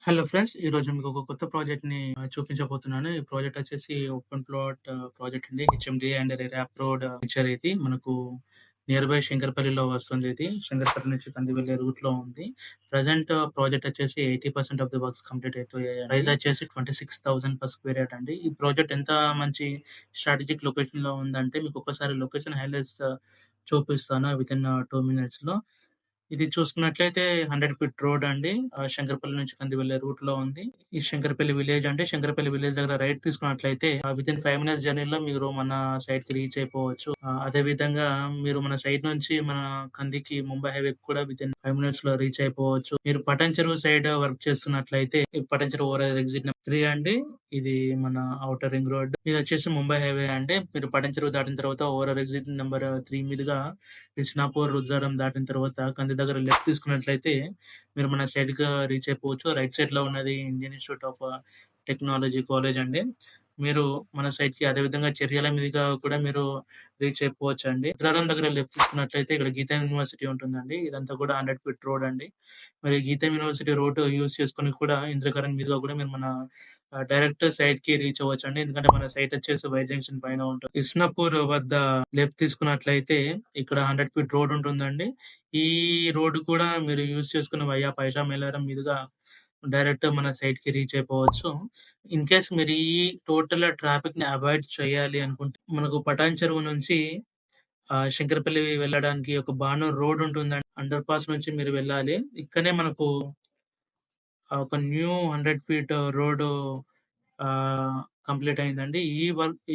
Hello friends. ఈరోజు మీకొక కొత్త ప్రాజెక్ట్‌ని చూపించబోతున్నాను. ఈ ప్రాజెక్ట్ వచ్చేసి ఓపెన్ ప్లాట్ ప్రాజెక్ట్ అండి. హెచ్ఎండీ అండ్ ర్యాప్ రోడ్ వెంచర్ ఇది. మనకు నియర్ బై శంకరపల్లిలో వస్తుంది ఇది. శంకరపల్లి నుంచి కంది వెళ్ళే రూట్‌లో ఉంది. ప్రెజెంట్ ప్రాజెక్ట్ వచ్చేసి 80% ఆఫ్ ది వర్క్స్ కంప్లీట్ అయిపోయాయండి. ప్రైస్ వచ్చేసి 26,000 పర్ స్క్వేర్ యార్డ్ అండి. ఈ ప్రాజెక్ట్ ఎంత మంచి స్ట్రాటజిక్ లొకేషన్‌లో ఉందంటే మీకు ఒక్కసారి లొకేషన్ హైలైట్స్ చూపిస్తాను వితిన్ 2 మినిట్స్‌లో. ఇది చూసుకున్నట్లయితే 100 ఫీట్ రోడ్ అండి. శంకరపల్లి నుంచి కంది వెళ్ళే రూట్‌లో ఉంది. ఈ శంకరపల్లి విలేజ్ అంటే శంకరపల్లి విలేజ్ దగ్గర రైట్ తీసుకున్నట్లయితే వితిన్ 5 మినిట్స్ జర్నీలో మీరు మన సైట్‌కి రీచ్ అయిపోవచ్చు. అదే విధంగా మీరు మన సైట్ నుంచి మన కందికి ముంబై హైవేకి కూడా వితిన్ 5 మినిట్స్‌లో రీచ్ అయిపోవచ్చు. మీరు పటాన్ చెరువు సైడ్ వర్క్ చేస్తున్నట్లయితే ఈ పటాన్ చెరువు ఓవర్ ఎగ్జిట్ నెంబర్ 3 అండి. ఇది మన ఔటర్ రింగ్ రోడ్. ఇదొచ్చేసి ముంబై హైవే అండి. మీరు పటాన్ చెరువు దాటిన తర్వాత ఓవర్ ఎగ్జిట్ నెంబర్ 3 మీదుగా కృష్ణాపూర్, రుద్రారం దాటిన తర్వాత కంది దగ్గర లెఫ్ట్ తీసుకున్నట్లయితే మీరు మన సైడ్‌గా రీచ్ అయిపోవచ్చు. రైట్ సైడ్‌లో ఉన్నది Indian institute of technology college అండి. మీరు మన సైడ్‌కి అదే విధంగా చెర్యాల మీదుగా కూడా మీరు రీచ్ అయిపోవచ్చండి. రుద్రారం దగ్గర లెఫ్ట్ తీసుకున్నట్లయితే ఇక్కడ గీతా యూనివర్సిటీ ఉంటుందండి. ఇదంతా కూడా 100 ఫీట్ రోడ్ అండి. మరి గీతా యూనివర్సిటీ రోడ్ యూజ్ చేసుకొని కూడా ఇంద్రకరణ్ మీదుగా కూడా మీరు మన డైరెక్ట్ సైట్‌కి రీచ్ అవ్వచ్చండి. ఎందుకంటే మన సైట్ వచ్చేసి వై జంక్షన్ పైన ఉంటుంది. కృష్ణాపూర్ వద్ద లెఫ్ట్ తీసుకున్నట్లయితే ఇక్కడ 100 ఫీట్ రోడ్ ఉంటుందండి. ఈ రోడ్ కూడా మీరు యూజ్ చేసుకొని వయా పైసా మేలారం మీదుగా డైరెక్ట్ మన సైట్‌కి రీచ్ అయిపోవచ్చు. ఇన్ కేస్ మీరు ఈ టోటల్ ట్రాఫిక్‌ని అవాయిడ్ చేయాలి అనుకుంటే మనకు పటాన్ చెరువు నుంచి శంకరపల్లి వెళ్ళడానికి ఒక బానూర్ రోడ్ ఉంటుందండి. అండర్ పాస్ నుంచి మీరు వెళ్ళాలి. ఇక్కడనే మనకు ఒక న్యూ 100 ఫీట్ రోడ్ కంప్లీట్ అయిందండి.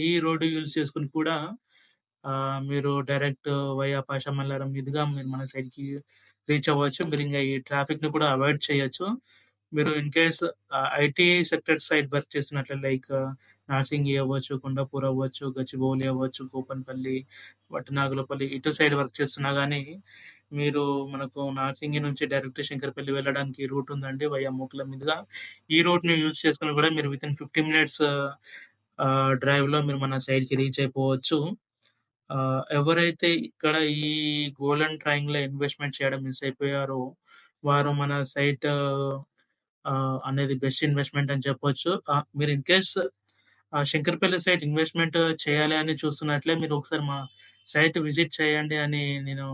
ఈ రోడ్ యూజ్ చేసుకొని కూడా మీరు డైరెక్ట్ వయా పాషామల్లారం మీదుగా మీరు మన సైడ్‌కి రీచ్ అవ్వచ్చు. మీరింగ ఈ ట్రాఫిక్‌ని కూడా అవాయిడ్ చేయొచ్చు. మీరు in case IT sector side work చేస్తున్నట్లే లైక్ నార్సింగి అవ్వచ్చు, కొండాపూర్ అవ్వచ్చు, గచ్చిబౌలి అవ్వచ్చు, కూపన్పల్లి, వట్టనాగులపల్లి ఇటు సైడ్ వర్క్ చేస్తున్నా గానీ, మీరు మనకు నార్సింగి నుంచి డైరెక్ట్ శంకరపల్లి వెళ్ళడానికి రూట్ ఉందండి వయా మూకుల మీదుగా. ఈ రూట్‌ని యూజ్ చేసుకొని కూడా మీరు వితిన్ 50 మినిట్స్ డ్రైవ్‌లో మీరు మన సైడ్‌కి రీచ్ అయిపోవచ్చు. ఎవరైతే ఇక్కడ ఈ గోల్డెన్ ట్రయాంగిల్‌లో ఇన్వెస్ట్‌మెంట్ చేయడం మిస్ అయిపోయారో, వారు మన సైట్ అనేది బెస్ట్ ఇన్వెస్ట్‌మెంట్ అని చెప్పొచ్చు. మీరు in case Shankarpally site investment చేయాలి అని చూస్తున్నట్లే మీరు ఒకసారి మా సైట్ విజిట్ చేయండి అని నేను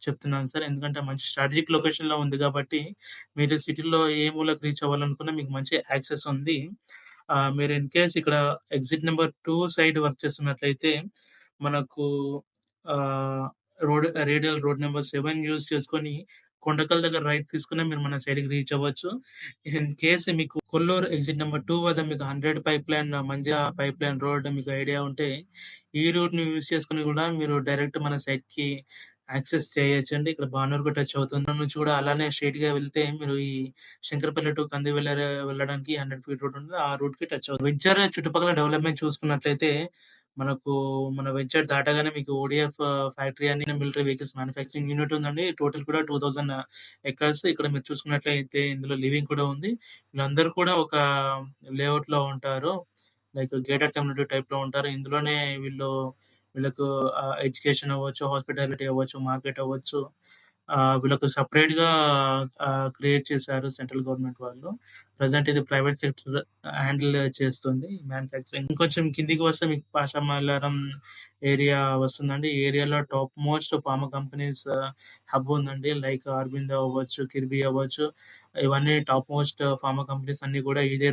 చెప్తున్నాను సార్. ఎందుకంటే మంచి స్ట్రాటజిక్ లొకేషన్‌లో ఉంది కాబట్టి, మీరు సిటీలో ఏ మూలకు రీచ్ అవ్వాలనుకున్నా మీకు మంచి యాక్సెస్ ఉంది. మీరు ఇన్ కేస్ ఇక్కడ ఎగ్జిట్ నంబర్ 2 సైడ్ వర్క్ చేస్తున్నట్లయితే మనకు ఆహ్, రేడియల్ రోడ్ నంబర్ 7 యూజ్ చేసుకొని కొండకల్ దగ్గర రైట్ తీసుకున్న మీరు మన సైడ్‌కి రీచ్ అవ్వచ్చు. ఇన్ కేస్ మీకు కొల్లూరు ఎగ్జిట్ నంబర్ 2 వద్ద మీకు 100 పైప్‌లైన్ మంజా పైప్‌లైన్ రోడ్ మీకు ఐడియా ఉంటే, ఈ రూట్‌ని యూజ్ చేసుకొని కూడా మీరు డైరెక్ట్ మన సైట్‌కి యాక్సెస్ చేయొచ్చండి. ఇక్కడ బానూరుకు టచ్ అవుతుంది. దాని నుంచి కూడా అలానే స్ట్రెయిట్‌గా వెళ్తే మీరు ఈ శంకరపల్లి టు కంది వెళ్ళడానికి 100 ఫీట్ రోడ్ ఉంటుంది. ఆ రూట్‌కి టచ్ అవుతుంది. వెంచర్ చుట్టుపక్కల డెవలప్‌మెంట్ చూసుకున్నట్లయితే మనకు మన వెంచర్ దాటగానే మీకు ఓడీఎఫ్ ఫ్యాక్టరీ అని మిలిటరీ వెహికల్స్ మ్యానుఫ్యాక్చరింగ్ యూనిట్ ఉందండి. టోటల్ కూడా 2000 ఎకర్స్. ఇక్కడ మీరు చూసుకున్నట్లయితే ఇందులో లివింగ్ కూడా ఉంది. వీళ్ళందరూ కూడా ఒక లేఅవుట్‌లో ఉంటారు. లైక్ గేటెడ్ కమ్యూనిటీ టైప్‌లో ఉంటారు. ఇందులోనే వీళ్ళకు ఎడ్యుకేషన్ అవ్వచ్చు, హాస్పిటాలిటీ అవ్వచ్చు, మార్కెట్ అవ్వచ్చు. వీళ్ళకు సెపరేట్‌గా క్రియేట్ చేశారు సెంట్రల్ గవర్నమెంట్ వాళ్ళు. ప్రెజెంట్ ఇది ప్రైవేట్ సెక్టర్ హ్యాండిల్ చేస్తుంది మ్యానుఫ్యాక్చరింగ్. ఇంకొంచెం కిందికి వస్తే మీకు పాషామల్లారం ఏరియా వస్తుందండి. ఈ ఏరియాలో top most pharma companies hub ఉందండి. లైక్ అరబిందో అవ్వచ్చు, కిర్బీ అవ్వచ్చు. ఇవన్నీ టాప్ మోస్ట్ ఫార్మా కంపెనీస్ అన్నీ కూడా ఇదే